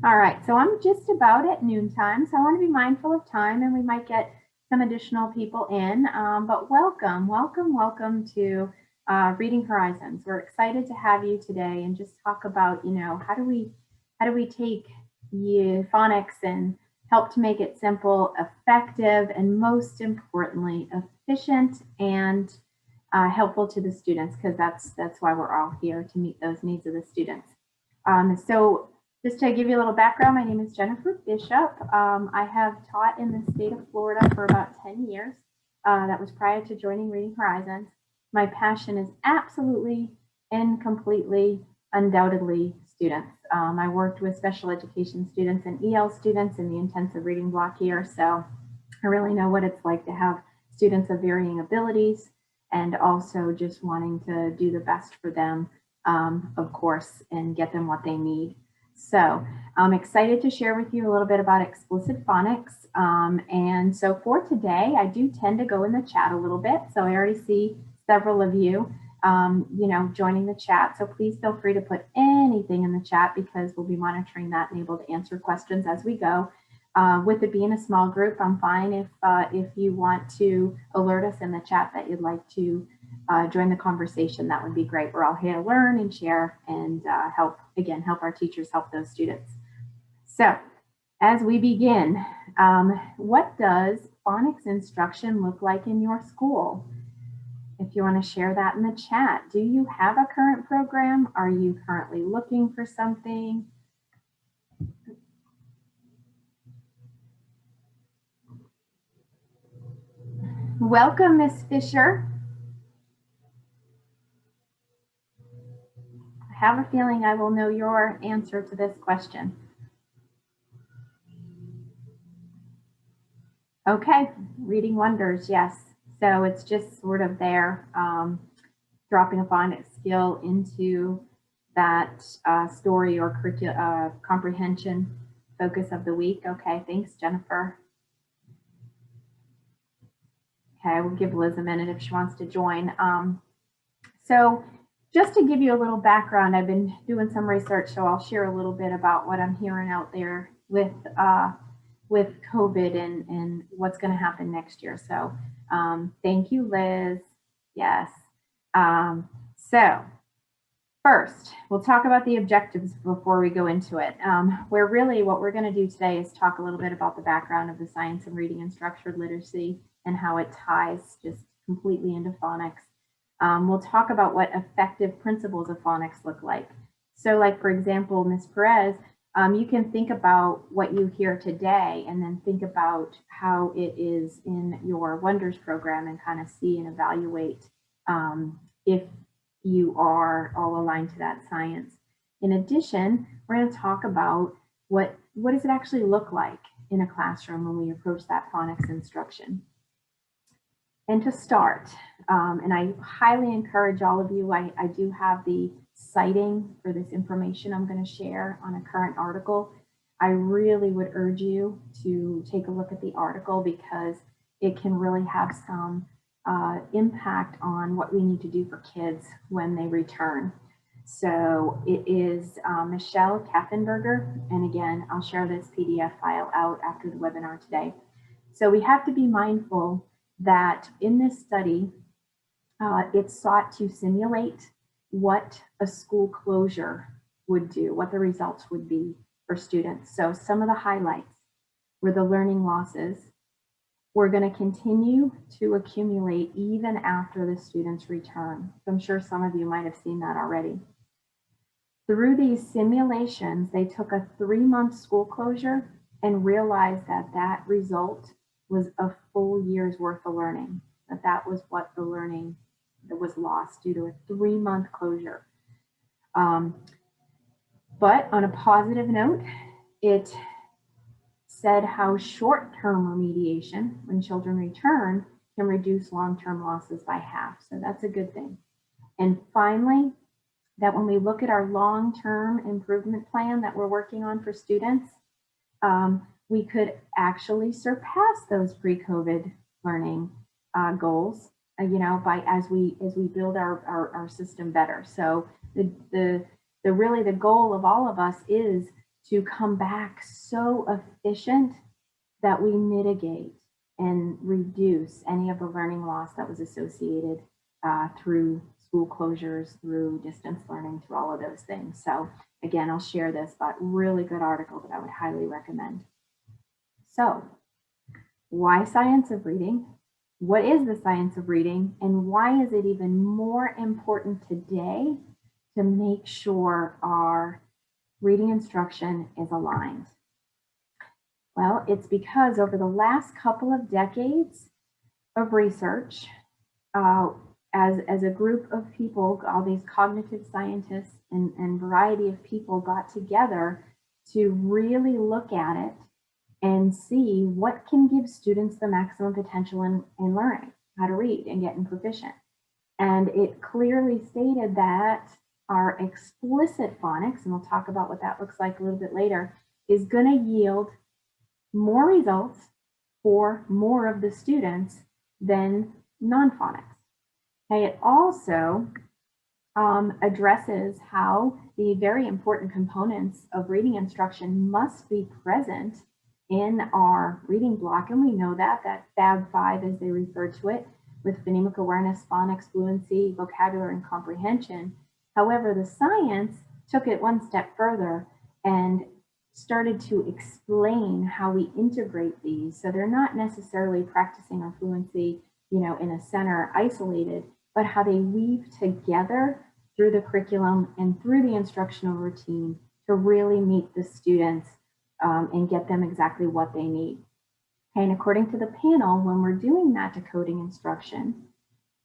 All right, so I'm just about at noontime, so I want to be mindful of time, and we might get some additional people in. But welcome to Reading Horizons. We're excited to have you today and just talk about, how do we take phonics and help to make it simple, effective, and most importantly, efficient and helpful to the students, because that's why we're all here, to meet those needs of the students. So just to give you a little background, my name is Jennifer Bishop. I have taught in the state of Florida for about 10 years. That was prior to joining Reading Horizons. My passion is absolutely and completely, undoubtedly, students. I worked with special education students and EL students in the intensive reading block here, so I really know what it's like to have students of varying abilities and also just wanting to do the best for them, of course, and get them what they need. So I'm excited to share with you a little bit about explicit phonics. And so for today, I do tend to go in the chat a little bit. So I already see several of you, joining the chat. So please feel free to put anything in the chat, because we'll be monitoring that and able to answer questions as we go. With it being a small group, I'm fine if you want to alert us in the chat that you'd like to join the conversation. That would be great. We're all here to learn and share and help our teachers help those students. So as we begin, what does phonics instruction look like in your school? If you want to share that in the chat, do you have a current program? Are you currently looking for something? Welcome, Miss Fisher. I have a feeling I will know your answer to this question. Okay, reading wonders, yes. So it's just sort of there, dropping a phonics skill into that story or comprehension focus of the week. Okay, thanks, Jennifer. Okay, we'll give Liz a minute if she wants to join. So just to give you a little background, I've been doing some research, so I'll share a little bit about what I'm hearing out there with COVID and what's going to happen next year. So thank you, Liz. Yes. So first, we'll talk about the objectives before we go into it. Where really what we're going to do today is talk a little bit about the background of the science of reading and structured literacy and how it ties just completely into phonics. We'll talk about what effective principles of phonics look like. So like, for example, Ms. Perez, you can think about what you hear today and then think about how it is in your Wonders program and kind of see and evaluate if you are all aligned to that science. In addition, we're going to talk about what does it actually look like in a classroom when we approach that phonics instruction. And to start, and I highly encourage all of you, I do have the citing for this information I'm going to share on a current article. I really would urge you to take a look at the article, because it can really have some impact on what we need to do for kids when they return. So it is Michelle Kaffenberger, and again, I'll share this PDF file out after the webinar today. So we have to be mindful that in this study, it sought to simulate what a school closure would do, what the results would be for students. So some of the highlights were the learning losses were going to continue to accumulate even after the students return. So I'm sure some of you might have seen that already. Through these simulations, they took a 3-month school closure and realized that that result was a full year's worth of learning, that was what the learning that was lost due to a 3-month closure. But on a positive note, it said how short-term remediation, when children return, can reduce long-term losses by half. So that's a good thing. And finally, that when we look at our long-term improvement plan that we're working on for students, we could actually surpass those pre-COVID learning goals, by as we build our system better. So really the goal of all of us is to come back so efficient that we mitigate and reduce any of the learning loss that was associated through school closures, through distance learning, through all of those things. So again, I'll share this, but really good article that I would highly recommend. So why science of reading? What is the science of reading? And why is it even more important today to make sure our reading instruction is aligned? Well, it's because over the last couple of decades of research, as a group of people, all these cognitive scientists and variety of people got together to really look at it and see what can give students the maximum potential in learning how to read and getting proficient. And it clearly stated that our explicit phonics, and we'll talk about what that looks like a little bit later, is going to yield more results for more of the students than non-phonics. Okay, it also addresses how the very important components of reading instruction must be present in our reading block, and we know that Fab 5, as they refer to it, with phonemic awareness, phonics, fluency, vocabulary, and comprehension. However, the science took it one step further and started to explain how we integrate these. So they're not necessarily practicing our fluency, in a center isolated, but how they weave together through the curriculum and through the instructional routine to really meet the students and get them exactly what they need. Okay, and according to the panel, when we're doing that decoding instruction,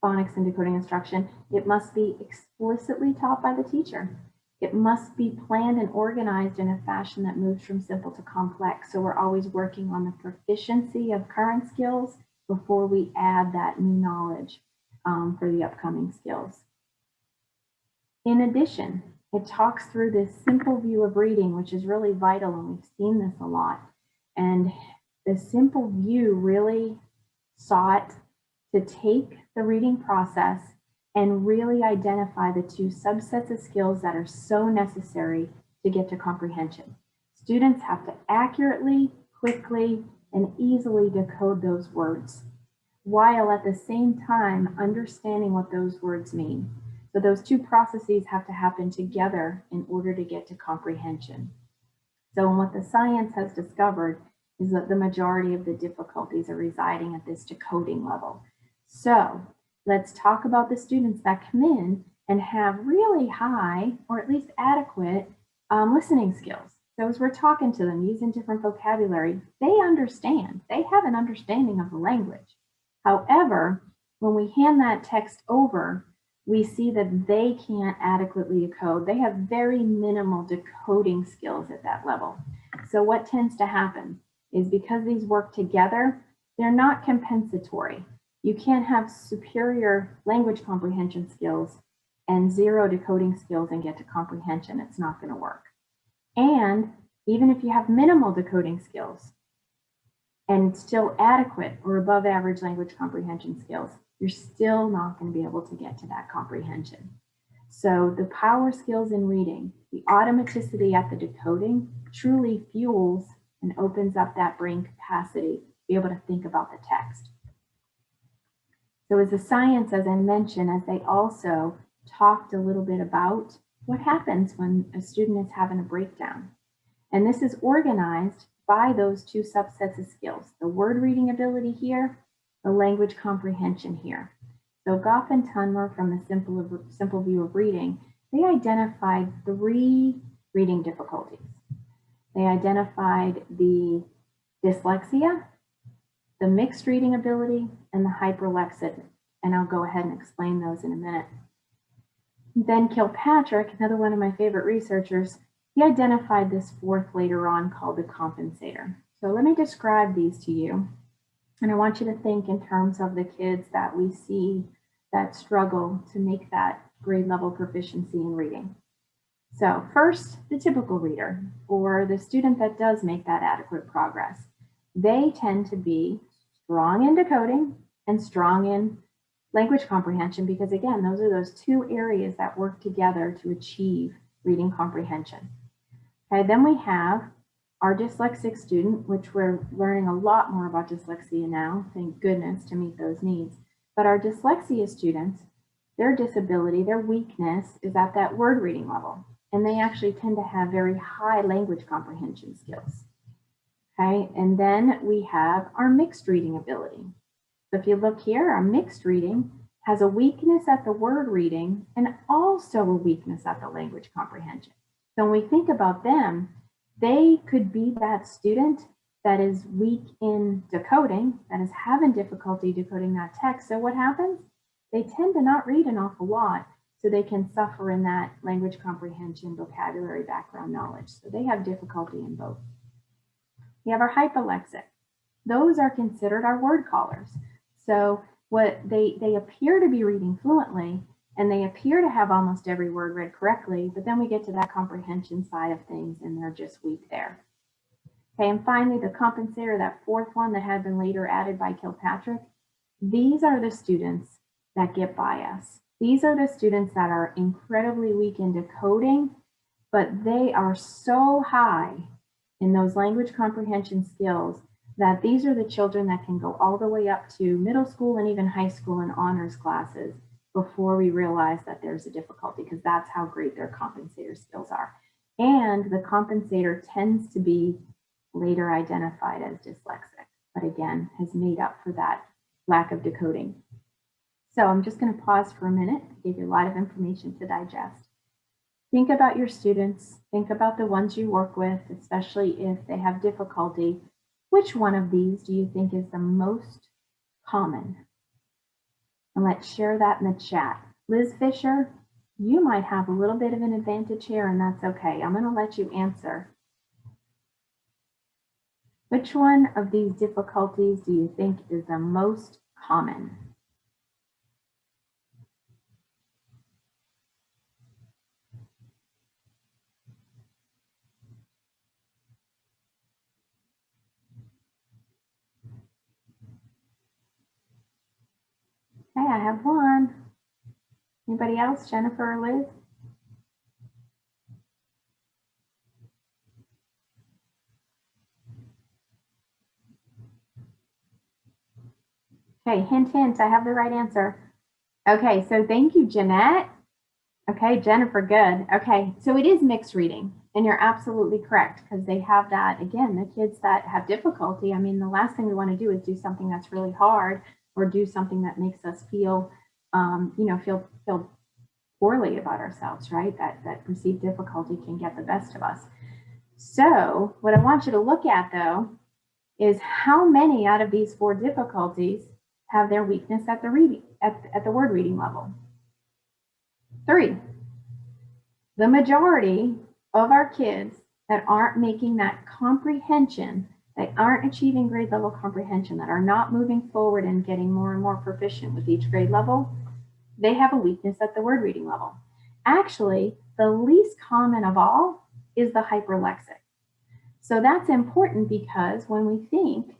phonics and decoding instruction, it must be explicitly taught by the teacher. It must be planned and organized in a fashion that moves from simple to complex. So we're always working on the proficiency of current skills before we add that new knowledge for the upcoming skills. In addition, it talks through this simple view of reading, which is really vital, and we've seen this a lot. And the simple view really sought to take the reading process and really identify the two subsets of skills that are so necessary to get to comprehension. Students have to accurately, quickly, and easily decode those words, while at the same time understanding what those words mean. So those two processes have to happen together in order to get to comprehension. So what the science has discovered is that the majority of the difficulties are residing at this decoding level. So let's talk about the students that come in and have really high, or at least adequate, listening skills. So as we're talking to them using different vocabulary, they understand, they have an understanding of the language. However, when we hand that text over, we see that they can't adequately decode. They have very minimal decoding skills at that level. So what tends to happen is, because these work together, they're not compensatory. You can't have superior language comprehension skills and zero decoding skills and get to comprehension. It's not going to work. And even if you have minimal decoding skills and still adequate or above average language comprehension skills, you're still not going to be able to get to that comprehension. So the power skills in reading, the automaticity at the decoding, truly fuels and opens up that brain capacity to be able to think about the text. So as a science, as I mentioned, as they also talked a little bit about what happens when a student is having a breakdown. And this is organized by those two subsets of skills, the word reading ability here, the language comprehension here. So Gough and Tunmer, from the simple view of reading, they identified 3 reading difficulties. They identified the dyslexia, the mixed reading ability, and the hyperlexic. And I'll go ahead and explain those in a minute. Then Kilpatrick, another one of my favorite researchers, he identified this 4th later on, called the compensator. So let me describe these to you. And I want you to think in terms of the kids that we see that struggle to make that grade level proficiency in reading. So first, the typical reader, or the student that does make that adequate progress. They tend to be strong in decoding and strong in language comprehension, because again, those are those 2 areas that work together to achieve reading comprehension. Okay, then we have our dyslexic student, which we're learning a lot more about dyslexia now, thank goodness, to meet those needs. But our dyslexia students, their disability, their weakness is at that word reading level. And they actually tend to have very high language comprehension skills. Okay, and then we have our mixed reading ability. So if you look here, our mixed reading has a weakness at the word reading and also a weakness at the language comprehension. So when we think about them, they could be that student that is weak in decoding, that is having difficulty decoding that text. So what happens? They tend to not read an awful lot, so they can suffer in that language comprehension, vocabulary, background knowledge. So they have difficulty in both. We have our hyperlexic. Those are considered our word callers. So what they appear to be reading fluently, and they appear to have almost every word read correctly, but then we get to that comprehension side of things and they're just weak there. Okay, and finally the compensator, that fourth one that had been later added by Kilpatrick, these are the students that get bias. These are the students that are incredibly weak in decoding, but they are so high in those language comprehension skills that these are the children that can go all the way up to middle school and even high school in honors classes before we realize that there's a difficulty, because that's how great their compensator skills are. And the compensator tends to be later identified as dyslexic, but again, has made up for that lack of decoding. So I'm just going to pause for a minute. I gave you a lot of information to digest. Think about your students. Think about the ones you work with, especially if they have difficulty. Which one of these do you think is the most common? And let's share that in the chat. Liz Fisher, you might have a little bit of an advantage here, and that's okay. I'm going to let you answer. Which one of these difficulties do you think is the most common? Okay, I have one. Anybody else? Jennifer or Liz? Okay, hint, hint, I have the right answer. Okay, so thank you, Jeanette. Okay, Jennifer, good. Okay, so it is mixed reading, and you're absolutely correct, because they have that, again, the kids that have difficulty, I mean, the last thing we want to do is do something that's really hard or do something that makes us feel, feel poorly about ourselves, right? That perceived difficulty can get the best of us. So what I want you to look at, though, is how many out of these 4 difficulties have their weakness at the reading at the word reading level? 3. The majority of our kids that aren't making that comprehension, that aren't achieving grade level comprehension, that are not moving forward and getting more and more proficient with each grade level, they have a weakness at the word reading level. Actually, the least common of all is the hyperlexic. So that's important, because when we think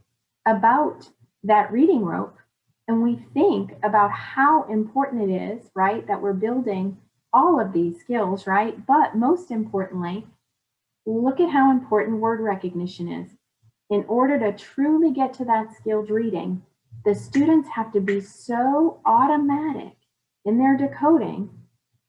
about that reading rope and we think about how important it is, right, that we're building all of these skills, right? But most importantly, look at how important word recognition is. In order to truly get to that skilled reading, the students have to be so automatic in their decoding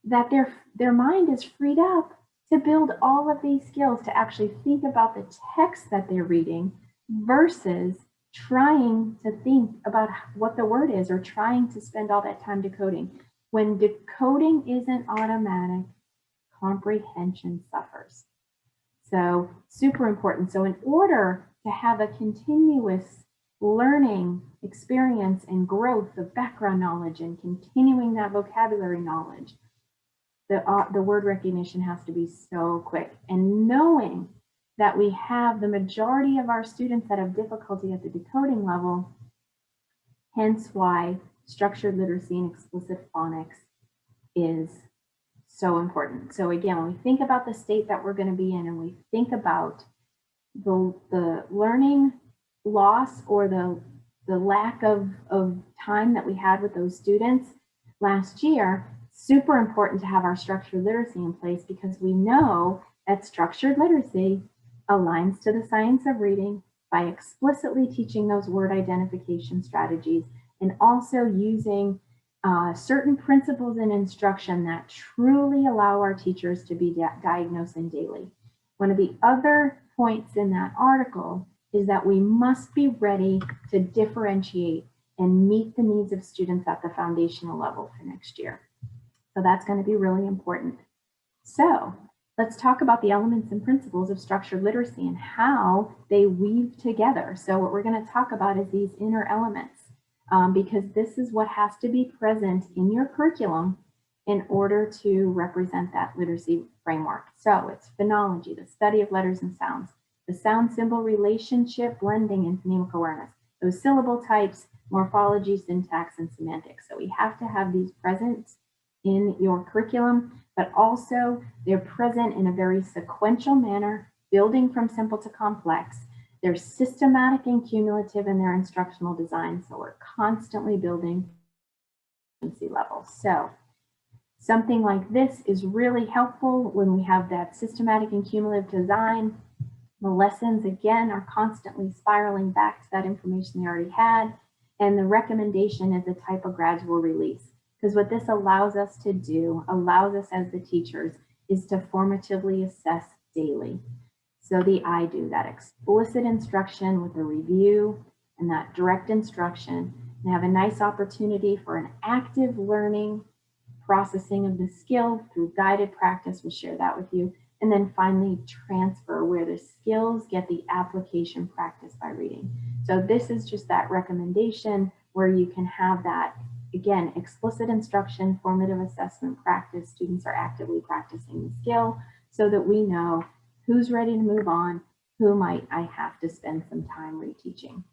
that their mind is freed up to build all of these skills, to actually think about the text that they're reading versus trying to think about what the word is or trying to spend all that time decoding. When decoding isn't automatic, comprehension suffers. So super important. So in order to have a continuous learning experience and growth of background knowledge and continuing that vocabulary knowledge, the word recognition has to be so quick. And knowing that we have the majority of our students that have difficulty at the decoding level, hence why structured literacy and explicit phonics is so important. So again, when we think about the state that we're going to be in, and we think about the learning loss or the lack of time that we had with those students last year, super important to have our structured literacy in place, because we know that structured literacy aligns to the science of reading by explicitly teaching those word identification strategies and also using certain principles in instruction that truly allow our teachers to be diagnosing daily. One of the other points in that article is that we must be ready to differentiate and meet the needs of students at the foundational level for next year. So that's going to be really important. So let's talk about the elements and principles of structured literacy and how they weave together. So what we're going to talk about is these inner elements, because this is what has to be present in your curriculum in order to represent that literacy framework. So it's phonology, the study of letters and sounds, the sound-symbol relationship, blending, and phonemic awareness, those syllable types, morphology, syntax, and semantics. So we have to have these present in your curriculum, but also they're present in a very sequential manner, building from simple to complex. They're systematic and cumulative in their instructional design, so we're constantly building levels. So something like this is really helpful when we have that systematic and cumulative design. The lessons, again, are constantly spiraling back to that information they already had, and the recommendation is a type of gradual release. Because what this allows us to do, allows us as the teachers, is to formatively assess daily. So the I do, that explicit instruction with a review and that direct instruction, and have a nice opportunity for an active learning, processing of the skill through guided practice. We'll share that with you. And then finally, transfer, where the skills get the application practice by reading. So this is just that recommendation where you can have that, again, explicit instruction, formative assessment practice. Students are actively practicing the skill so that we know who's ready to move on, who might I have to spend some time reteaching.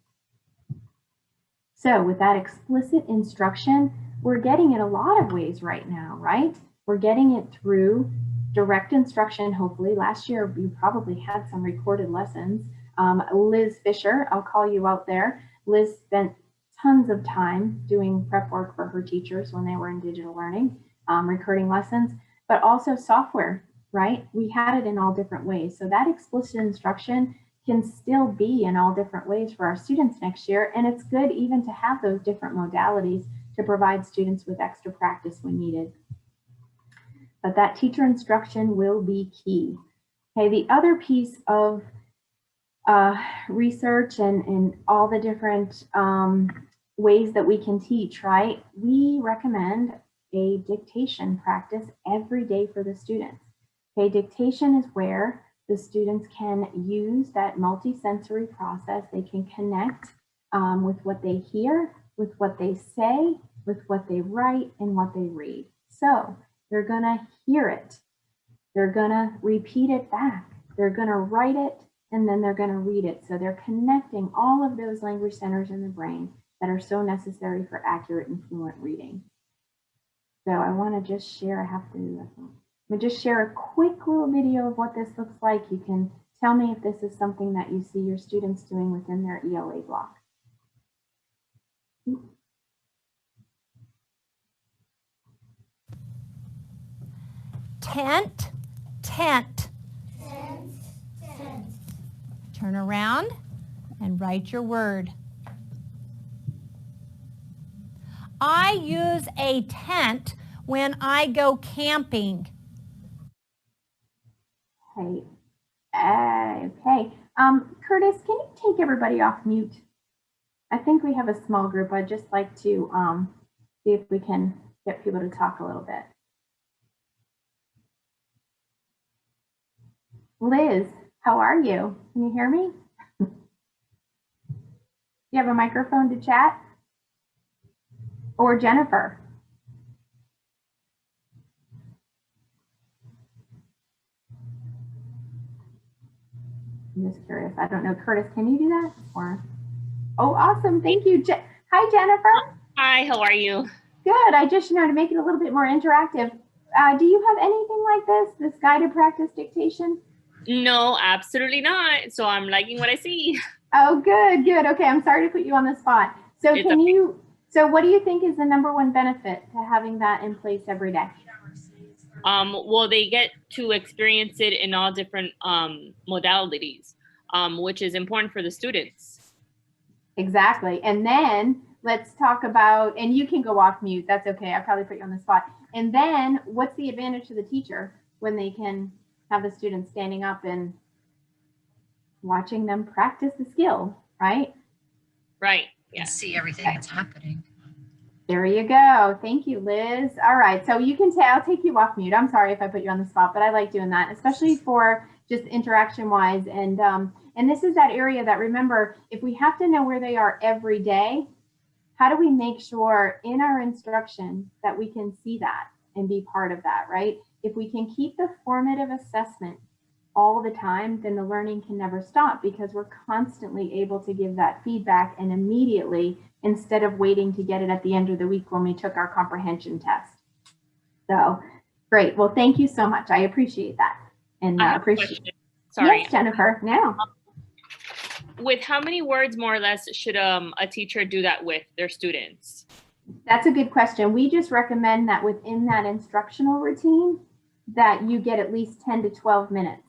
So with that explicit instruction, we're getting it a lot of ways right now, right? We're getting it through direct instruction. Hopefully last year you probably had some recorded lessons. Liz Fisher, I'll call you out there. Liz spent tons of time doing prep work for her teachers when they were in digital learning, recording lessons, but also software, right? We had it in all different ways. So that explicit instruction can still be in all different ways for our students next year. And it's good even to have those different modalities to provide students with extra practice when needed. But that teacher instruction will be key. Okay, the other piece of research and all the different ways that we can teach, right? We recommend a dictation practice every day for the students. Okay, dictation is where the students can use that multi-sensory process. They can connect with what they hear, with what they say, with what they write, and what they read. So they're gonna hear it, they're gonna repeat it back, they're gonna write it, and then they're gonna read it. So they're connecting all of those language centers in the brain that are so necessary for accurate and fluent reading. So I wanna just share, I'm gonna just share a quick little video of what this looks like. You can tell me if this is something that you see your students doing within their ELA block. Tent, tent. Tent, tent. Turn around and write your word. I use a tent when I go camping. Okay. Okay. Curtis, can you take everybody off mute? I think we have a small group. I'd just like to see if we can get people to talk a little bit. Liz, how are you? Can you hear me? You have a microphone to chat? Or Jennifer? I'm just curious. I don't know. Curtis, can you do that? Or oh, awesome. Thank you. Hi, Jennifer. Hi, how are you? Good. I just, to make it a little bit more interactive. Do you have anything like this guided practice dictation? No, absolutely not. So I'm liking what I see. Oh, good, good. Okay, I'm sorry to put you on the spot. So so what do you think is the #1 benefit to having that in place every day? Well, they get to experience it in all different modalities, which is important for the students. Exactly. And then let's talk about, and you can go off mute. That's okay. I probably put you on the spot. And then what's the advantage to the teacher when they can have the students standing up and watching them practice the skill, right? Right. Yeah. Yeah. See everything that's happening. There you go. Thank you, Liz. All right. So you can I'll take you off mute. I'm sorry if I put you on the spot, but I like doing that, especially for just interaction wise. And this is that area that, remember, if we have to know where they are every day, how do we make sure in our instruction that we can see that and be part of that, right? If we can keep the formative assessment all the time, then the learning can never stop, because we're constantly able to give that feedback and immediately, instead of waiting to get it at the end of the week when we took our comprehension test. So great. Well, thank you so much. I appreciate that. And I have a appreciate. question. Sorry. Yes, Jennifer. Now. With how many words, more or less, should a teacher do that with their students? That's a good question. We just recommend that within that instructional routine that you get at least 10 to 12 minutes.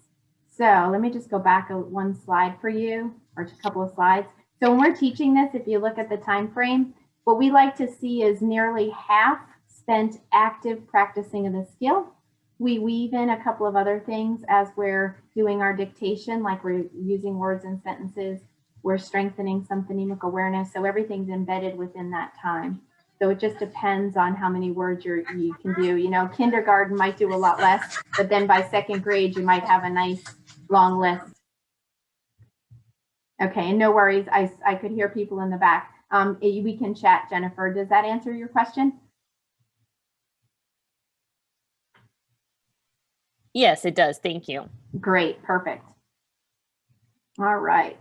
So let me just go back one slide for you, or a couple of slides. So when we're teaching this, if you look at the time frame, what we like to see is nearly half spent active practicing of the skill. We weave in a couple of other things as we're doing our dictation, like we're using words and sentences. We're strengthening some phonemic awareness. So everything's embedded within that time. So it just depends on how many words you can do. You know, kindergarten might do a lot less, but then by second grade, you might have a nice long list. Okay, and no worries. I could hear people in the back. We can chat, Jennifer. Does that answer your question? Yes, it does. Thank you. Great, perfect. All right.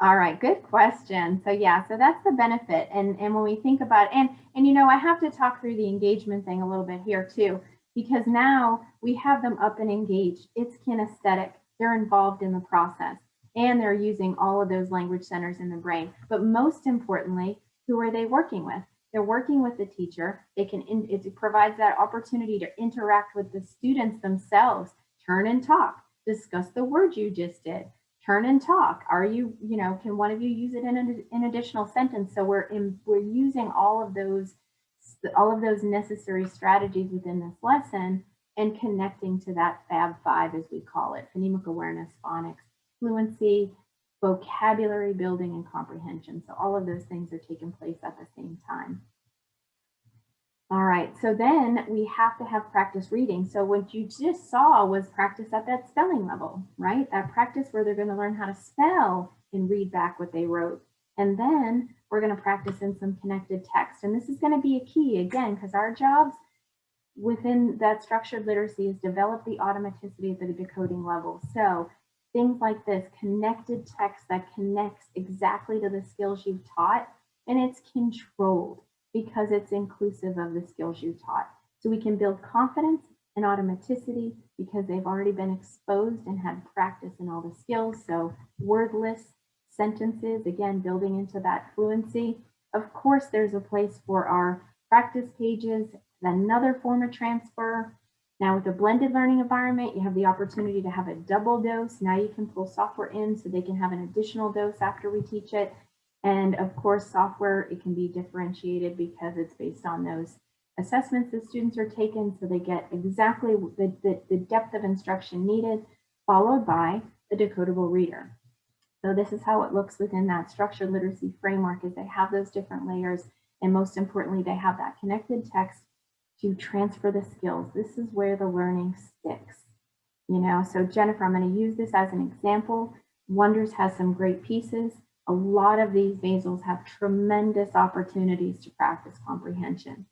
All right, good question. So yeah, so that's the benefit. And when we think about, and you know, I have to talk through the engagement thing a little bit here too, because now we have them up and engaged. It's kinesthetic. They're involved in the process, and they're using all of those language centers in the brain. But most importantly, who are they working with? They're working with the teacher. It provides that opportunity to interact with the students themselves. Turn and talk. Discuss the word you just did. Turn and talk. Are you, can one of you use it in an additional sentence? So we're using all of those necessary strategies within this lesson and connecting to that Fab 5, as we call it: phonemic awareness, phonics, fluency, vocabulary building, and comprehension. So all of those things are taking place at the same time. All right, so then we have to have practice reading. So what you just saw was practice at that spelling level, right? That practice where they're going to learn how to spell and read back what they wrote. And then we're going to practice in some connected text. And this is going to be a key, again, because our jobs within that structured literacy is develop the automaticity at the decoding level. So things like this, connected text that connects exactly to the skills you've taught, and it's controlled because it's inclusive of the skills you taught. So we can build confidence and automaticity because they've already been exposed and had practice in all the skills. So wordless sentences, again, building into that fluency. Of course, there's a place for our practice pages, another form of transfer. Now with a blended learning environment, you have the opportunity to have a double dose. Now you can pull software in so they can have an additional dose after we teach it. And of course, software, it can be differentiated because it's based on those assessments the students are taking, so they get exactly the depth of instruction needed, followed by the decodable reader. So this is how it looks within that structured literacy framework, is they have those different layers, and most importantly, they have that connected text to transfer the skills. This is where the learning sticks. So Jennifer, I'm going to use this as an example. Wonders has some great pieces. A lot of these basals have tremendous opportunities to practice comprehension.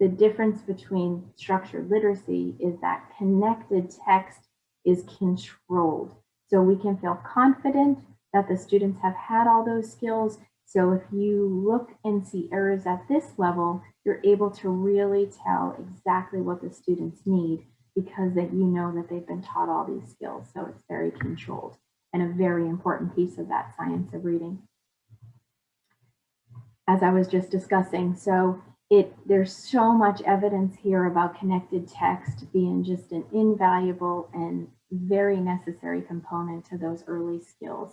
The difference between structured literacy is that connected text is controlled. So we can feel confident that the students have had all those skills. So if you look and see errors at this level, you're able to really tell exactly what the students need, because that that they've been taught all these skills. So it's very controlled, and a very important piece of that science of reading, as I was just discussing. So there's so much evidence here about connected text being just an invaluable and very necessary component to those early skills.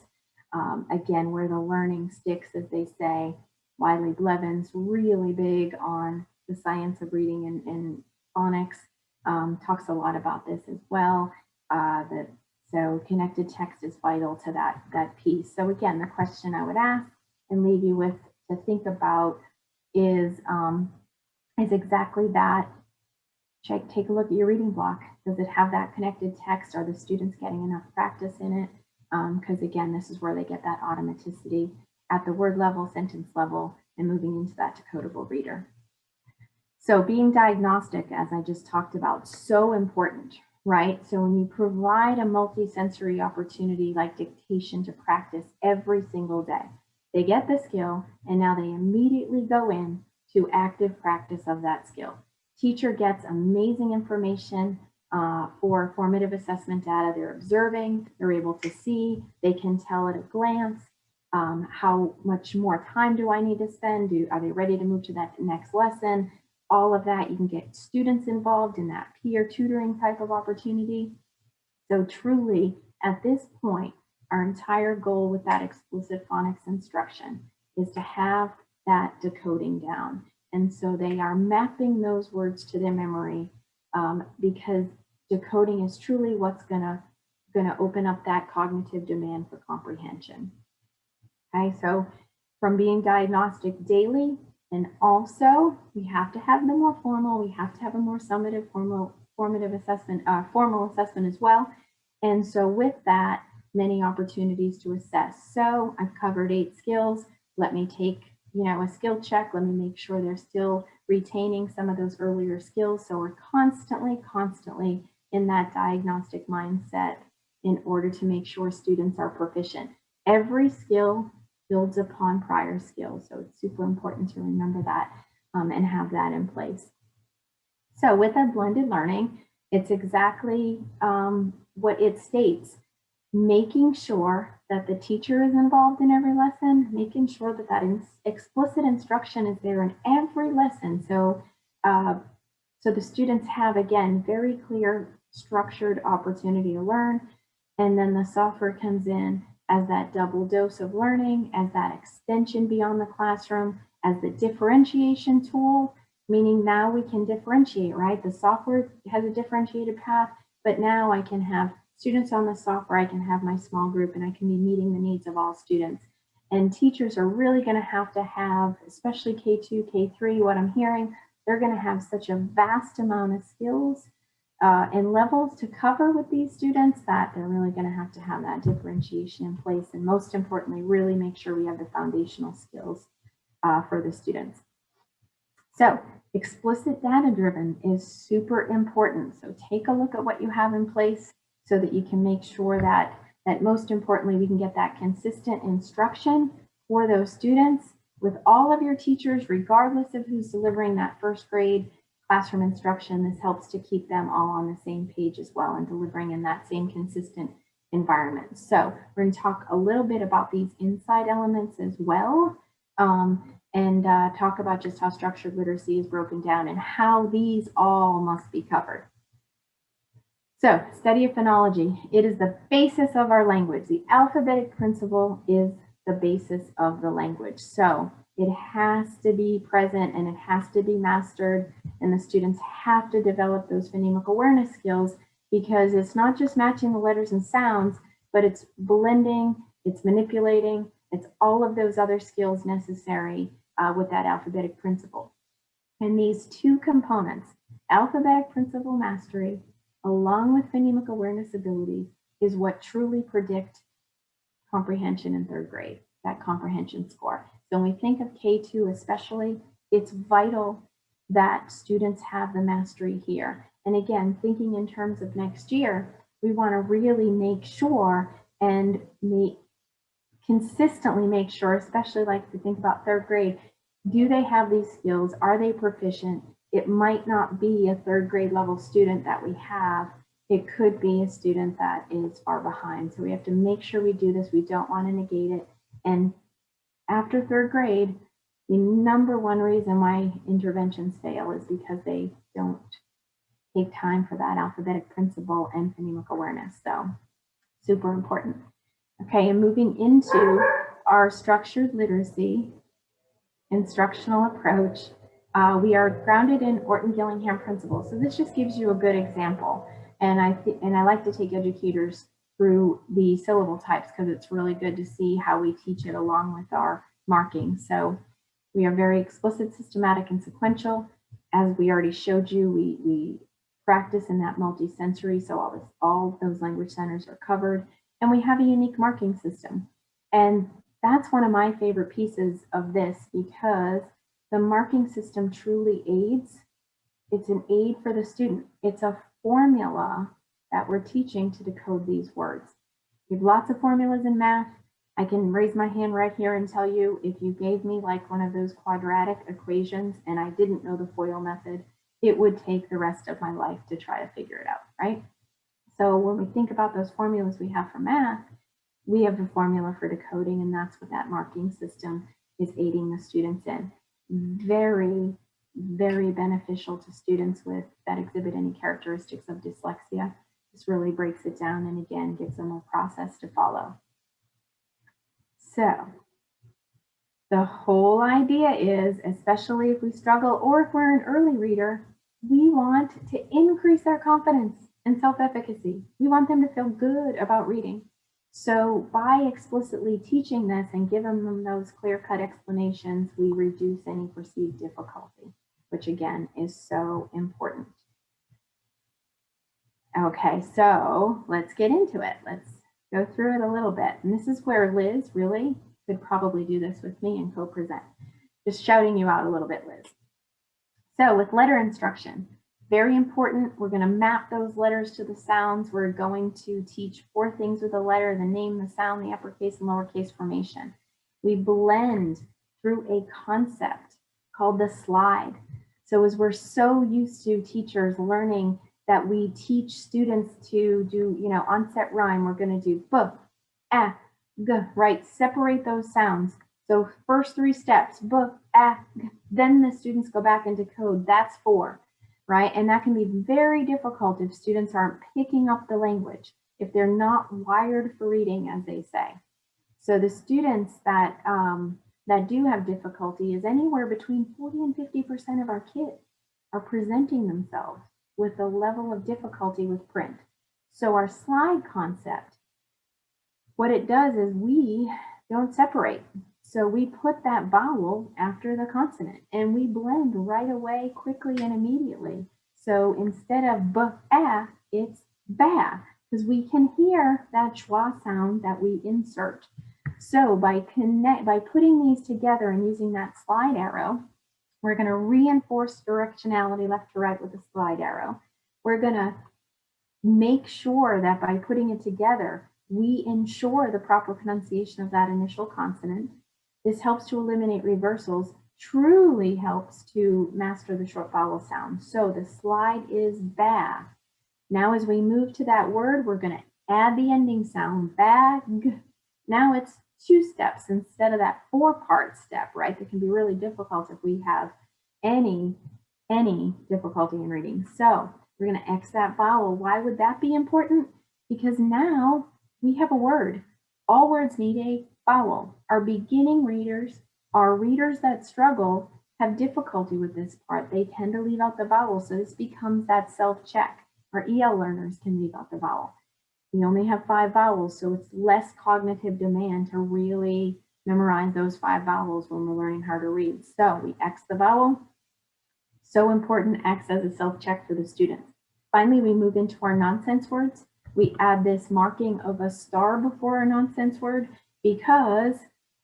Again, where the learning sticks, as they say. Wiley Blevins really big on the science of reading and phonics, talks a lot about this as well. So connected text is vital to that piece. So again, the question I would ask and leave you with to think about is exactly that. Take a look at your reading block. Does it have that connected text? Are the students getting enough practice in it? Because again, this is where they get that automaticity at the word level, sentence level, and moving into that decodable reader. So being diagnostic, as I just talked about, so important, right? So when you provide a multi-sensory opportunity like dictation to practice every single day, they get the skill and now they immediately go in to active practice of that skill. Teacher gets amazing information for formative assessment data. They're observing, they're able to see, they can tell at a glance how much more time do I need to spend? Are they ready to move to that next lesson? All of that, you can get students involved in that peer tutoring type of opportunity. So truly, at this point, our entire goal with that explicit phonics instruction is to have that decoding down. And so they are mapping those words to their memory because decoding is truly what's gonna open up that cognitive demand for comprehension. Okay, so from being diagnostic daily, and also we have to have the more formal, we have to have a more summative formative assessment, formal assessment as well. And so with that, many opportunities to assess. So I've covered 8 skills. Let me take, a skill check. Let me make sure they're still retaining some of those earlier skills. So we're constantly in that diagnostic mindset in order to make sure students are proficient. Every skill builds upon prior skills. So it's super important to remember that and have that in place. So with a blended learning, it's exactly what it states. Making sure that the teacher is involved in every lesson, making sure that that explicit instruction is there in every lesson. So, so the students have, again, very clear structured opportunity to learn. And then the software comes in as that double dose of learning, as that extension beyond the classroom, as the differentiation tool, meaning now we can differentiate, right? The software has a differentiated path, but now I can have students on the software, I can have my small group, and I can be meeting the needs of all students. And teachers are really going to have, especially K2, K3, what I'm hearing, they're going to have such a vast amount of skills and levels to cover with these students that they're really going to have that differentiation in place. And most importantly, really make sure we have the foundational skills for the students. So explicit data driven is super important. So take a look at what you have in place so that you can make sure that most importantly, we can get that consistent instruction for those students with all of your teachers, regardless of who's delivering that first grade classroom instruction. This helps to keep them all on the same page as well and delivering in that same consistent environment. So we're going to talk a little bit about these inside elements as well and talk about just how structured literacy is broken down and how these all must be covered. So, study of phonology. It is the basis of our language. The alphabetic principle is the basis of the language. So, it has to be present and it has to be mastered, and the students have to develop those phonemic awareness skills because it's not just matching the letters and sounds, but it's blending, it's manipulating, it's all of those other skills necessary with that alphabetic principle. And these two components, alphabetic principle mastery, along with phonemic awareness abilities, is what truly predict comprehension in 3rd grade, that comprehension score. So when we think of K2 especially, it's vital that students have the mastery here. And again, thinking in terms of next year, we want to really make sure and consistently make sure, especially like if we think about 3rd grade, do they have these skills? Are they proficient? It might not be a 3rd grade level student that we have. It could be a student that is far behind. So we have to make sure we do this. We don't want to negate it. And after 3rd grade, The number one reason why interventions fail is because they don't take time for that alphabetic principle and phonemic awareness. So super important. Okay, and moving into our structured literacy instructional approach, we are grounded in Orton-Gillingham principles. So this just gives you a good example. And I like to take educators through the syllable types because it's really good to see how we teach it along with our marking. So we are very explicit, systematic, and sequential. As we already showed you, we practice in that multi-sensory, so all those language centers are covered. And we have a unique marking system. And that's one of my favorite pieces of this because the marking system truly aids. It's an aid for the student. It's a formula that we're teaching to decode these words. We have lots of formulas in math. I can raise my hand right here and tell you if you gave me like one of those quadratic equations and I didn't know the FOIL method, it would take the rest of my life to try to figure it out, right? So when we think about those formulas we have for math, we have the formula for decoding, and that's what that marking system is aiding the students in. Very, very beneficial to students that exhibit any characteristics of dyslexia. This really breaks it down and again gives them a process to follow. So the whole idea is, especially if we struggle or if we're an early reader, we want to increase their confidence and self-efficacy. We want them to feel good about reading. So by explicitly teaching this and giving them those clear-cut explanations, we reduce any perceived difficulty, which again is so important. Okay, so let's get into it. Let's go through it a little bit. And this is where Liz really could probably do this with me and co-present. Just shouting you out a little bit, Liz. So with letter instruction, very important. We're going to map those letters to the sounds. We're going to teach 4 things with a letter: the name, the sound, the uppercase and lowercase formation. We blend through a concept called the slide. So as we're so used to teachers learning that we teach students to do, onset rhyme, we're going to do b, a, g, right? Separate those sounds. So first 3 steps, b, a, g. Then the students go back and decode. That's 4, right? And that can be very difficult if students aren't picking up the language, if they're not wired for reading, as they say. So the students that do have difficulty is anywhere between 40 and 50% of our kids are presenting themselves with a level of difficulty with print. So our slide concept, what it does is we don't separate. So we put that vowel after the consonant and we blend right away, quickly and immediately. So instead of b-a, it's ba, because we can hear that schwa sound that we insert. So by putting these together and using that slide arrow, we're going to reinforce directionality left to right with the slide arrow. We're going to make sure that by putting it together, we ensure the proper pronunciation of that initial consonant. This helps to eliminate reversals, truly helps to master the short vowel sound. So the slide is ba. Now as we move to that word, we're going to add the ending sound, bag. Now it's 2 steps instead of that 4-part step, right? That can be really difficult if we have any difficulty in reading. So we're going to X that vowel. Why would that be important? Because now we have a word. All words need a vowel. Our beginning readers, our readers that struggle, have difficulty with this part. They tend to leave out the vowel. So this becomes that self-check. Our EL learners can leave out the vowel. We only have 5 vowels, so it's less cognitive demand to really memorize those 5 vowels when we're learning how to read. So we X the vowel. So important, X as a self-check for the students. Finally, we move into our nonsense words. We add this marking of a star before a nonsense word because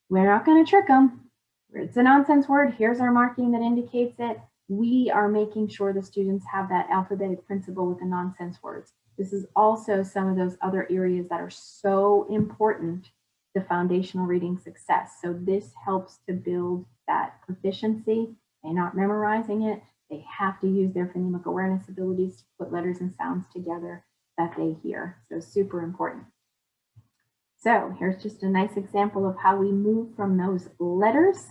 we're not going to trick them. It's a nonsense word. Here's our marking that indicates it. We are making sure the students have that alphabetic principle with the nonsense words. This is also some of those other areas that are so important to foundational reading success. So this helps to build that proficiency. They're not memorizing it. They have to use their phonemic awareness abilities to put letters and sounds together that they hear. So super important. So here's just a nice example of how we move from those letters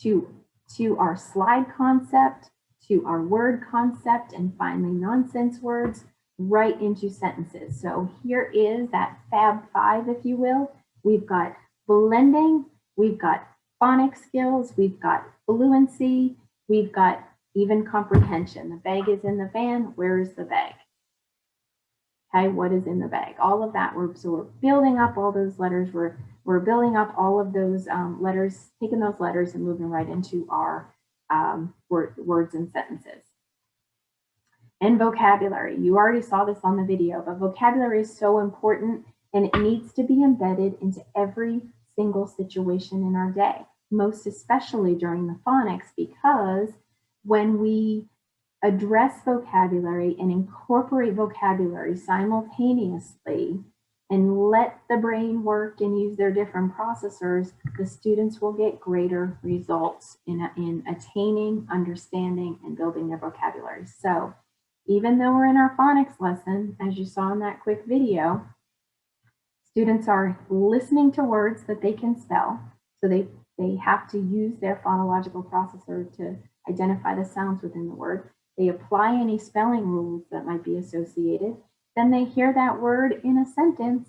to our slide concept, to our word concept, and finally nonsense words, right into sentences. So here is that Fab 5, if you will. We've got blending, we've got phonics skills, we've got fluency, we've got even comprehension. The bag is in the van. Where is the bag? Okay, what is in the bag? All of that. So we're building up all those letters. We're building up all of those letters, taking those letters and moving right into our words and sentences. And vocabulary. You already saw this on the video, but vocabulary is so important and it needs to be embedded into every single situation in our day, most especially during the phonics, because when we address vocabulary and incorporate vocabulary simultaneously and let the brain work and use their different processors, the students will get greater results in attaining, understanding, and building their vocabulary. So even though we're in our phonics lesson, as you saw in that quick video, students are listening to words that they can spell. So they have to use their phonological processor to identify the sounds within the word. They apply any spelling rules that might be associated. Then they hear that word in a sentence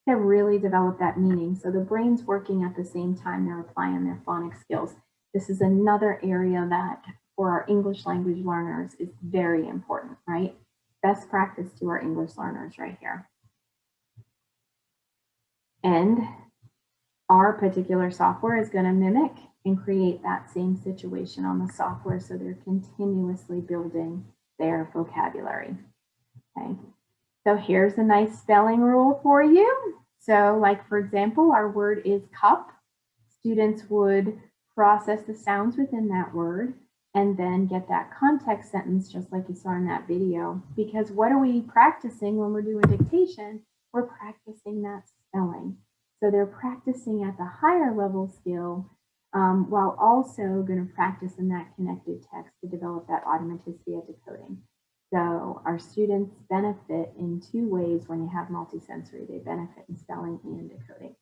to really develop that meaning. So the brain's working at the same time they're applying their phonics skills. This is another area that for our English language learners is very important, right? Best practice to our English learners right here. And our particular software is going to mimic and create that same situation on the software, so they're continuously building their vocabulary. Okay, so here's a nice spelling rule for you. So like, for example, our word is cup. Students would process the sounds within that word and then get that context sentence just like you saw in that video. Because what are we practicing when we're doing dictation? We're practicing that spelling. So they're practicing at the higher level skill while also going to practice in that connected text to develop that automaticity at decoding. So our students benefit in two ways when you have multisensory. They benefit in spelling and decoding.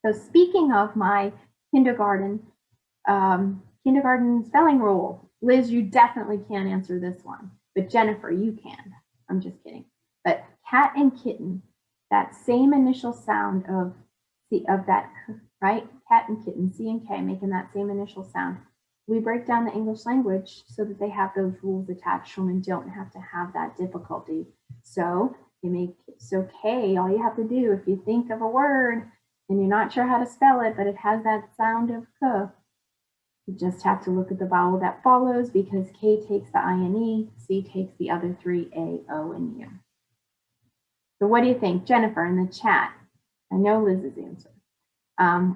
So speaking of my kindergarten spelling rule, Liz, you definitely can't answer this one, but Jennifer, you can. I'm just kidding. But cat and kitten, that same initial sound of that, right? Cat and kitten, C and K, making that same initial sound. We break down the English language so that they have those rules attached to them and don't have to have that difficulty. So you make so K, all you have to do, if you think of a word and you're not sure how to spell it, but it has that sound of K, you just have to look at the vowel that follows, because K takes the I and E, C takes the other three, A, O, and U. So what do you think, Jennifer, in the chat? I know Liz's answer.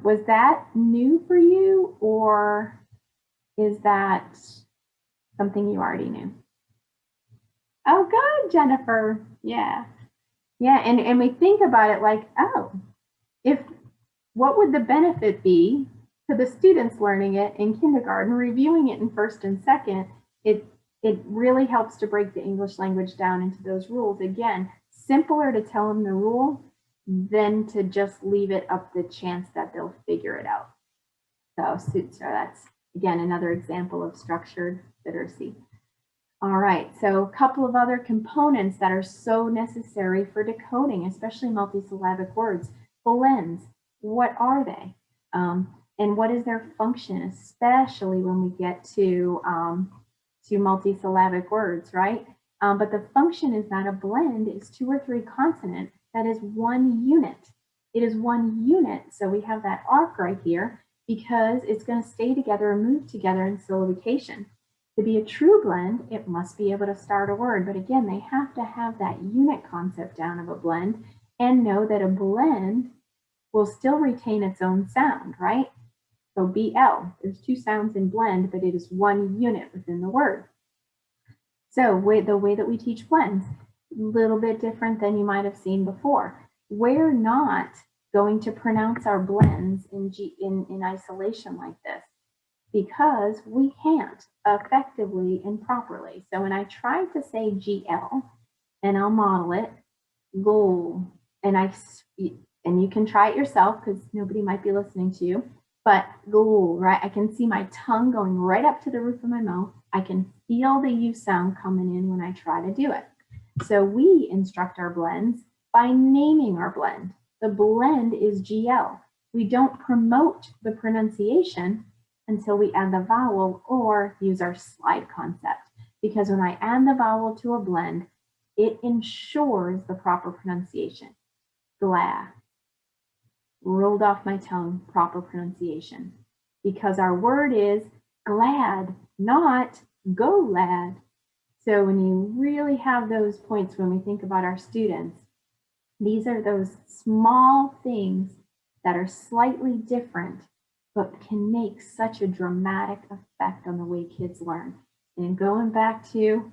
Was that new for you, or is that something you already knew? Oh, good, Jennifer. Yeah. Yeah, and we think about it like, oh, what would the benefit be to the students learning it in kindergarten, reviewing it in first and second? It really helps to break the English language down into those rules. Again, simpler to tell them the rule than to just leave it up the chance that they'll figure it out. So that's, again, another example of structured literacy. All right, so a couple of other components that are so necessary for decoding, especially multisyllabic words. Blends, what are they? And what is their function, especially when we get to multisyllabic words, right? But the function is that a blend is 2 or 3 consonants. That is one unit. It is one unit. So we have that arc right here because it's going to stay together and move together in syllabication. To be a true blend, it must be able to start a word. But again, they have to have that unit concept down of a blend and know that a blend will still retain its own sound, right? So BL, there's 2 sounds in blend, but it is one unit within the word. So the way that we teach blends, a little bit different than you might have seen before. We're not going to pronounce our blends in isolation like this because we can't effectively and properly. So when I try to say GL, and I'll model it, goal, and you can try it yourself because nobody might be listening to you. but right, I can see my tongue going right up to the roof of my mouth. I can feel the U sound coming in when I try to do it. So we instruct our blends by naming our blend. The blend is GL. We don't promote the pronunciation until we add the vowel or use our slide concept. Because when I add the vowel to a blend, it ensures the proper pronunciation. Glad. Rolled off my tongue, proper pronunciation. Because our word is glad, not go lad. So when you really have those points when we think about our students, these are those small things that are slightly different, but can make such a dramatic effect on the way kids learn. And going back to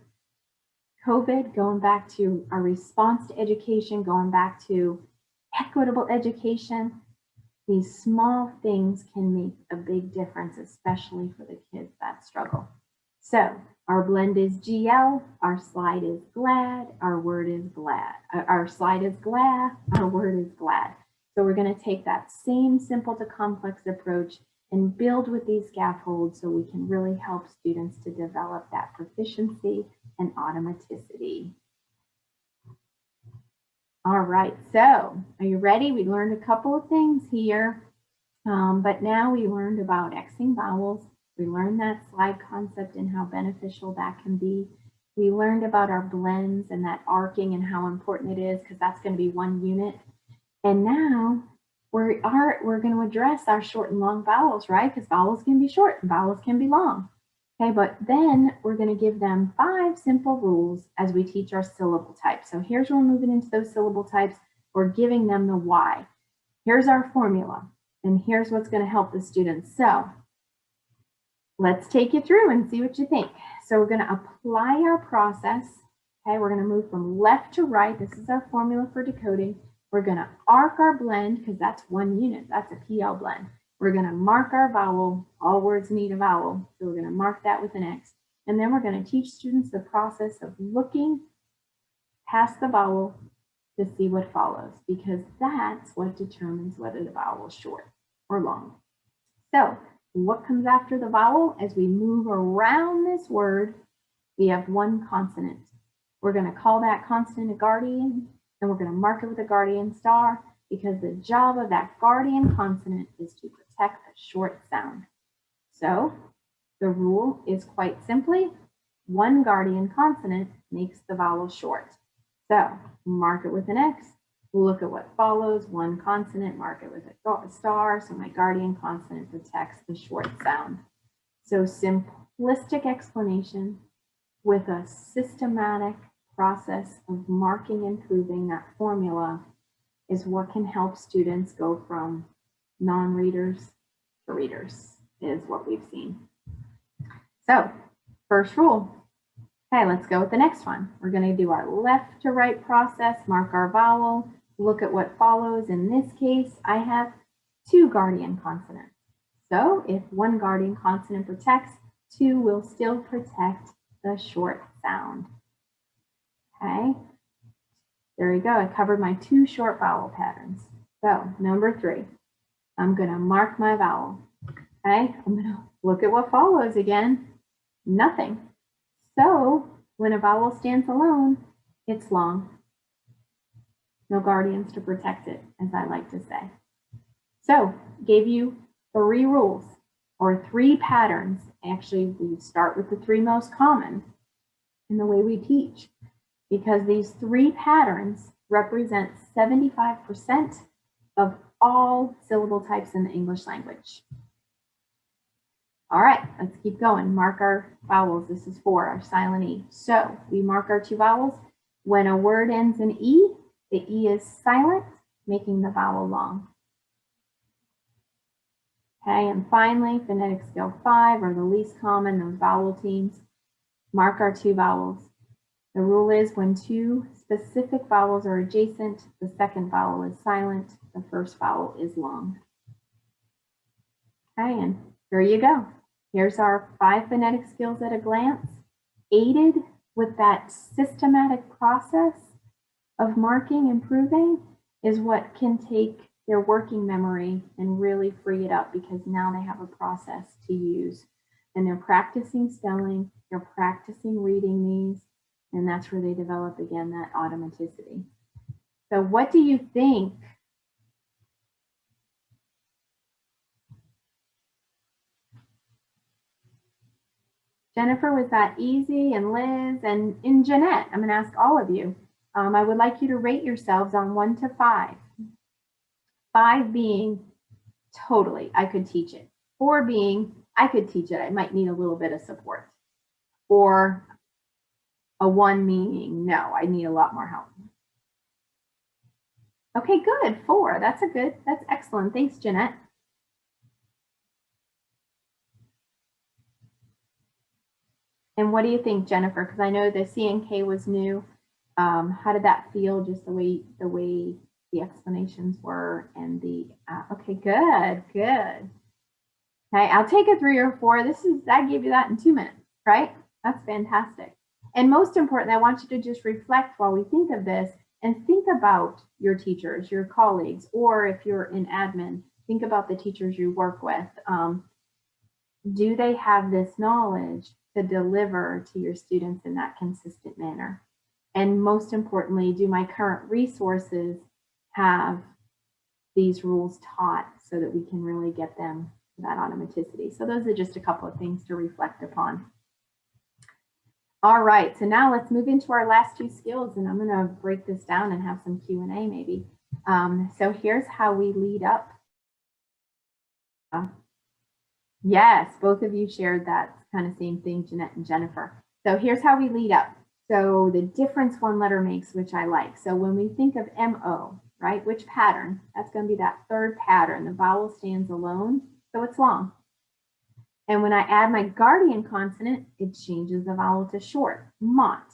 COVID, going back to our response to education, going back to equitable education, these small things can make a big difference, especially for the kids that struggle. So our blend is GL, our slide is glad, our word is glad. Our slide is glad, our word is glad. So we're going to take that same simple to complex approach and build with these scaffolds so we can really help students to develop that proficiency and automaticity. All right, so are you ready? We learned a couple of things here, but now we learned about Xing vowels. We learned that slide concept and how beneficial that can be. We learned about our blends and that arcing and how important it is, because that's going to be one unit. And now we're going to address our short and long vowels, right? Because vowels can be short and vowels can be long. Okay, but then we're going to give them 5 simple rules as we teach our syllable types. So here's where we're moving into those syllable types. We're giving them the why. Here's our formula, and here's what's going to help the students. So let's take you through and see what you think. So we're going to apply our process. Okay, we're going to move from left to right. This is our formula for decoding. We're going to arc our blend because that's one unit. That's a PL blend. We're going to mark our vowel. All words need a vowel. So we're going to mark that with an X. And then we're going to teach students the process of looking past the vowel to see what follows, because that's what determines whether the vowel is short or long. So what comes after the vowel? As we move around this word, we have one consonant. We're going to call that consonant a guardian, and we're going to mark it with a guardian star, because the job of that guardian consonant is to protect the short sound. So the rule is quite simply, one guardian consonant makes the vowel short. So mark it with an X, look at what follows, one consonant, mark it with a star, so my guardian consonant protects the short sound. So simplistic explanation with a systematic process of marking and proving that formula is what can help students go from non-readers to readers, is what we've seen. So first rule. Okay, let's go with the next one. We're going to do our left to right process, mark our vowel, look at what follows. In this case, I have 2 guardian consonants. So if one guardian consonant protects, 2 will still protect the short sound. Okay, there you go. I covered my 2 short vowel patterns. So number 3, I'm going to mark my vowel. Okay, I'm going to look at what follows again. Nothing. So when a vowel stands alone, it's long. No guardians to protect it, as I like to say. So gave you 3 rules or 3 patterns. Actually, we start with the 3 most common in the way we teach, because these 3 patterns represent 75% of all syllable types in the English language. All right, let's keep going. Mark our vowels. This is 4, our silent E. So we mark our 2 vowels. When a word ends in E, the E is silent, making the vowel long. Okay, and finally, phonetic skill 5, or the least common, those vowel teams. Mark our 2 vowels. The rule is when 2 specific vowels are adjacent, the second vowel is silent, the first vowel is long. Okay, and here you go. Here's our 5 phonetic skills at a glance, aided with that systematic process of marking and proving is what can take their working memory and really free it up, because now they have a process to use. And they're practicing spelling, they're practicing reading these, and that's where they develop, again, that automaticity. So what do you think? Jennifer, was that easy? And Liz and Jeanette, I'm going to ask all of you. I would like you to rate yourselves on 1 to 5. 5 being totally, I could teach it. 4 being, I could teach it, I might need a little bit of support. Or a 1 meaning, no, I need a lot more help. Okay, good. 4, that's excellent. Thanks, Jeanette. And what do you think, Jennifer? Because I know the C&K was new. How did that feel? Just the way the explanations were and the okay, good. Okay, I'll take a 3 or 4. I gave you that in 2 minutes, right? That's fantastic. And most important, I want you to just reflect while we think of this, and think about your teachers, your colleagues, or if you're in admin, think about the teachers you work with. Do they have this knowledge to deliver to your students in that consistent manner? And most importantly, do my current resources have these rules taught so that we can really get them to that automaticity? So those are just a couple of things to reflect upon. All right, so now let's move into our last 2 skills, and I'm going to break this down and have some Q&A maybe. So here's how we lead up. Yes, both of you shared that kind of same thing, Jeanette and Jennifer. So here's how we lead up. So the difference one letter makes, which I like. So when we think of MO, right, which pattern? That's going to be that 3rd pattern. The vowel stands alone, so it's long. And when I add my guardian consonant, it changes the vowel to short, mot.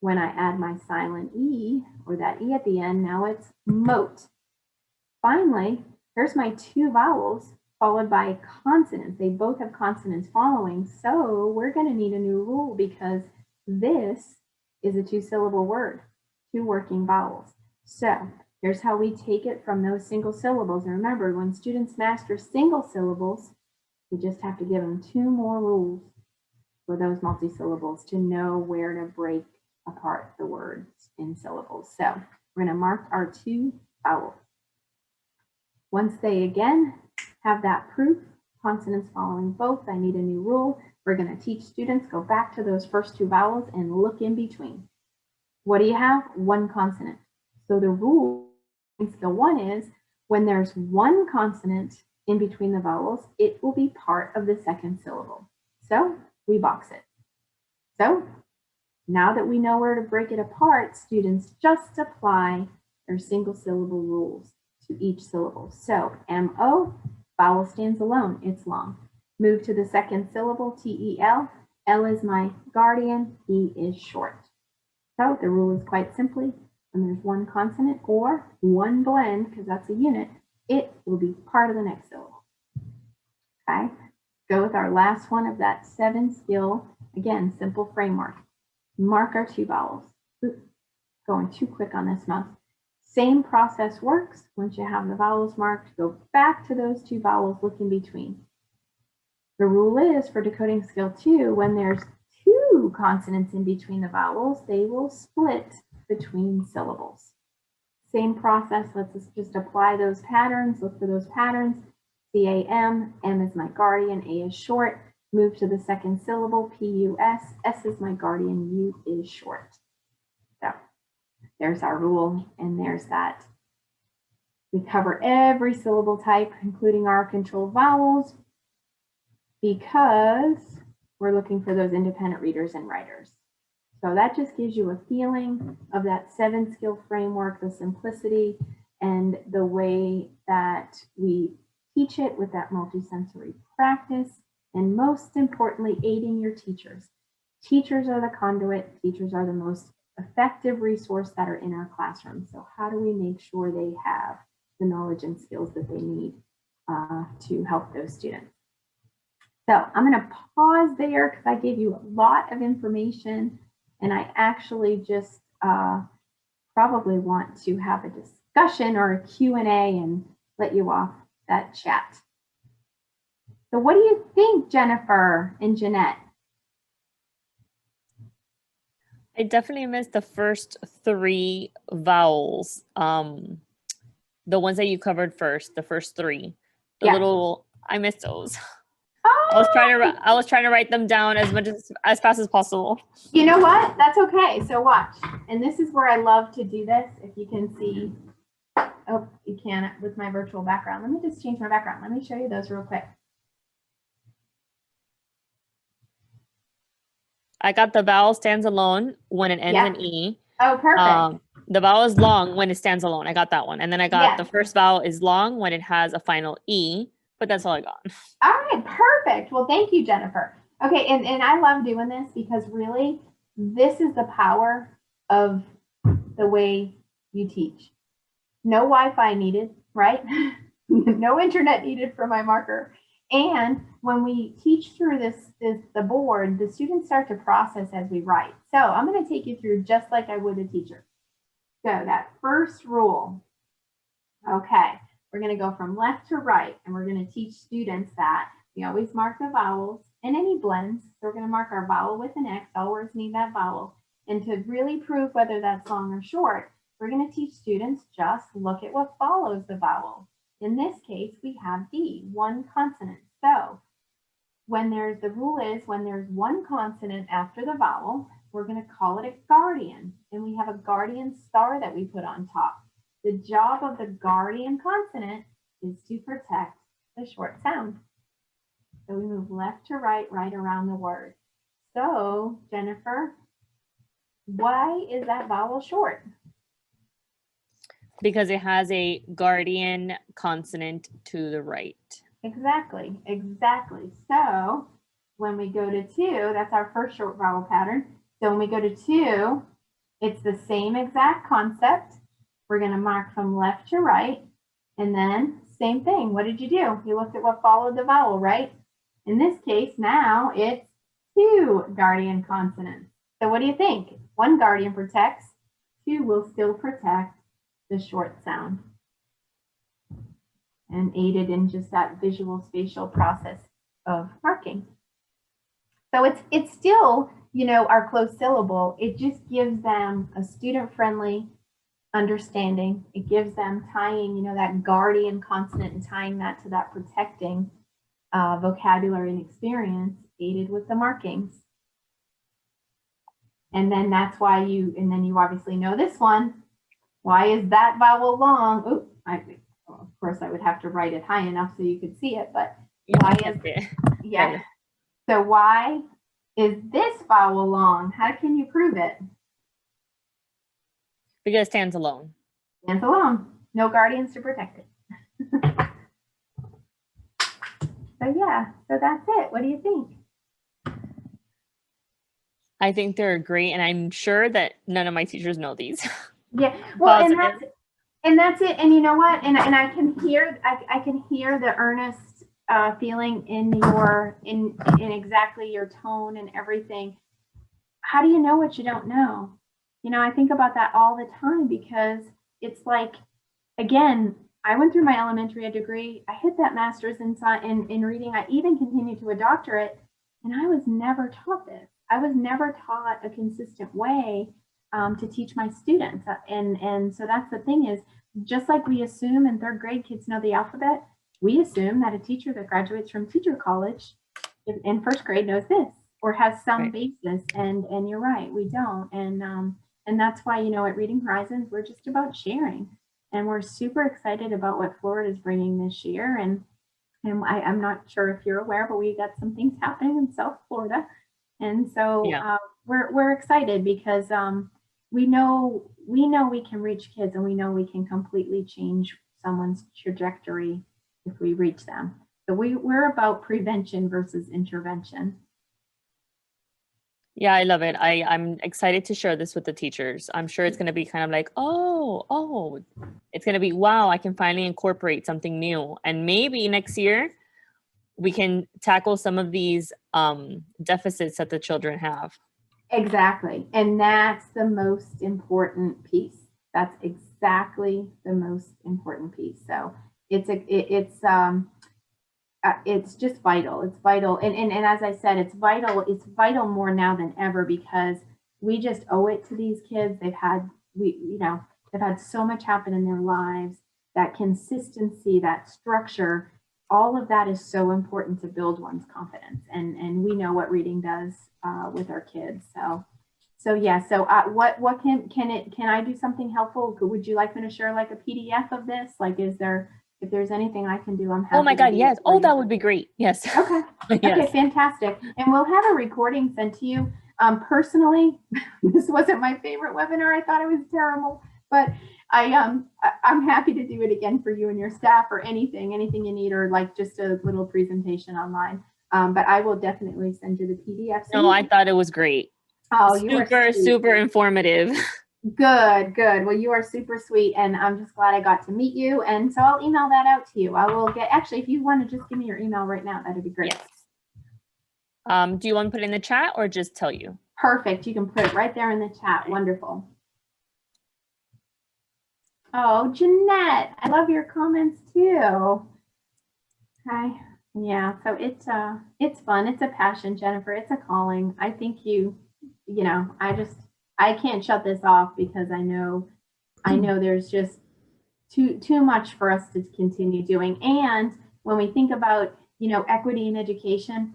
When I add my silent E, or that E at the end, now it's moat. Finally, here's my 2 vowels followed by consonants. They both have consonants following, so we're going to need a new rule, because this is a 2-syllable word, 2 working vowels. So here's how we take it from those single syllables. And remember, when students master single syllables, we just have to give them 2 more rules for those multi-syllables to know where to break apart the words in syllables. So we're going to mark our 2 vowels. Once they again have that proof, consonants following both, I need a new rule. We're going to teach students, go back to those first 2 vowels and look in between. What do you have? 1 consonant. So the rule in skill 1 is when there's 1 consonant in between the vowels, it will be part of the 2nd syllable. So we box it. So now that we know where to break it apart, students just apply their single syllable rules to each syllable. So M-O, vowel stands alone, it's long. Move to the 2nd syllable, T-E-L. L is my guardian, E is short. So the rule is quite simply, when there's 1 consonant or 1 blend, because that's a unit, it will be part of the next syllable. Okay, go with our last one of that 7 skill. Again, simple framework. Mark our 2 vowels. Oops, going too quick on this mouse. Same process works. Once you have the vowels marked, go back to those 2 vowels, look in between. The rule is for decoding skill 2, when there's 2 consonants in between the vowels, they will split between syllables. Same process, let's just apply those patterns, look for those patterns. C-A-M, M is my guardian, A is short. Move to the 2nd syllable, P-U-S, S is my guardian, U is short. So there's our rule, and there's that. We cover every syllable type, including our controlled vowels, because we're looking for those independent readers and writers. So that just gives you a feeling of that 7 skill framework, the simplicity, and the way that we teach it with that multisensory practice, and most importantly, aiding your teachers. Teachers are the conduit. Teachers are the most effective resource that are in our classroom. So how do we make sure they have the knowledge and skills that they need to help those students? So I'm going to pause there because I gave you a lot of information, and I actually just probably want to have a discussion or a Q&A, and let you off that chat. So what do you think, Jennifer and Jeanette? I definitely missed the first 3 vowels. The ones that you covered first, the first 3. I missed those. Oh, I was trying to write them down as fast as possible. you know what? That's okay. So watch. And this is where I love to do this. If you can see, oh, you can with my virtual background. Let me just change my background. Let me show you those real quick. I got the vowel stands alone when it ends in E. Oh, perfect. The vowel is long when it stands alone. I got that one. And then I got the first vowel is long when it has a final E, but that's all I got. All right, perfect. Well, thank you, Jennifer. Okay, and I love doing this because really, this is the power of the way you teach. No Wi-Fi needed, right? No internet needed for my marker. And when we teach through the board, the students start to process as we write. So I'm going to take you through just like I would a teacher. So that first rule, okay, we're going to go from left to right, and we're going to teach students that we always mark the vowels and any blends. So we're going to mark our vowel with an X. All words need that vowel. And to really prove whether that's long or short, we're going to teach students just look at what follows the vowel. In this case, we have D, one consonant. So when there's one consonant after the vowel, we're going to call it a guardian. And we have a guardian star that we put on top. The job of the guardian consonant is to protect the short sound. So we move left to right, right around the word. So, Jennifer, why is that vowel short? Because it has a guardian consonant to the right. Exactly. So when we go to 2, that's our first short vowel pattern. So when we go to 2, it's the same exact concept. We're going to mark from left to right. And then same thing. What did you do? You looked at what followed the vowel, right? In this case, now it's 2 guardian consonants. So what do you think? 1 guardian protects, 2 will still protect the short sound, and aided in just that visual spatial process of marking. So it's still, our closed syllable. It just gives them a student-friendly understanding. It gives them tying, that guardian consonant and tying that to that protecting vocabulary and experience, aided with the markings. And then that's why you obviously know this one. Why is that vowel long? Ooh, of course, I would have to write it high enough so you could see it, but why is it? Yeah. So why is this vowel long? How can you prove it? Because it stands alone. Stands alone. No guardians to protect it. So that's it. What do you think? I think they're great, and I'm sure that none of my teachers know these. Yeah, well, and that's it. And you know what? And I can hear the earnest feeling in exactly your tone and everything. How do you know what you don't know? I think about that all the time, because it's like, again, I went through my elementary degree. I hit that master's in reading. I even continued to a doctorate, and I was never taught this. I was never taught a consistent way to teach my students. And so that's the thing is, just like we assume in 3rd grade kids know the alphabet, we assume that a teacher that graduates from teacher college in 1st grade knows this or has some basis. And you're right, we don't. And that's why, at Reading Horizons, we're just about sharing. And we're super excited about what Florida is bringing this year. And I'm not sure if you're aware, but we got some things happening in South Florida. And so we're excited because we know we can reach kids, and we know we can completely change someone's trajectory if we reach them. So we're about prevention versus intervention. Yeah, I love it. I'm excited to share this with the teachers. I'm sure it's going to be kind of like, oh, it's going to be, wow, I can finally incorporate something new. And maybe next year we can tackle some of these deficits that the children have. Exactly. And that's the most important piece. That's exactly the most important piece. So It's just vital. It's vital. And as I said, it's vital more now than ever because we just owe it to these kids. They've had so much happen in their lives. That consistency, that structure, all of that is so important to build one's confidence. And we know what reading does with our kids. So what can I do something helpful? Would you like me to share like a PDF of this? Like, if there's anything I can do, I'm happy. Oh my to God, do yes. it for Oh, you. that would be great. Yes. Okay. Yes. Okay, fantastic. And we'll have a recording sent to you. Personally, this wasn't my favorite webinar. I thought it was terrible, but I'm happy to do it again for you and your staff or anything you need, or like just a little presentation online. But I will definitely send you the PDF. No, I thought it was great. Oh, you are sweet. super informative. Good. Well, you are super sweet, and I'm just glad I got to meet you. And so I'll email that out to you. I will actually, if you want to just give me your email right now, that'd be great. Yes. Do you want to put it in the chat or just tell you? Perfect. You can put it right there in the chat. Wonderful. Oh, Jeanette, I love your comments too. Okay. Yeah. So it's fun. It's a passion, Jennifer. It's a calling. I think I can't shut this off because I know there's just too much for us to continue doing. And when we think about, equity in education,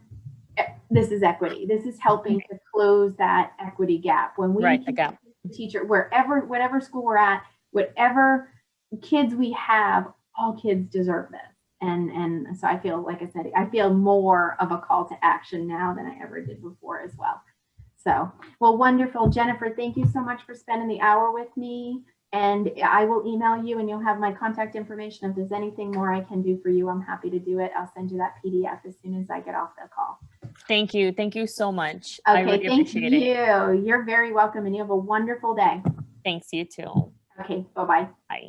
this is equity. This is helping to close that equity gap. When we the gap. Teacher, whatever school we're at, whatever kids we have, all kids deserve this. And so I feel, like I said, I feel more of a call to action now than I ever did before as well. So, well, wonderful. Jennifer, thank you so much for spending the hour with me. And I will email you and you'll have my contact information. If there's anything more I can do for you, I'm happy to do it. I'll send you that PDF as soon as I get off the call. Thank you. Thank you so much. Okay, I really appreciate thank it. you. You're very welcome and you have a wonderful day. Thanks, you too. Okay, bye-bye. Bye.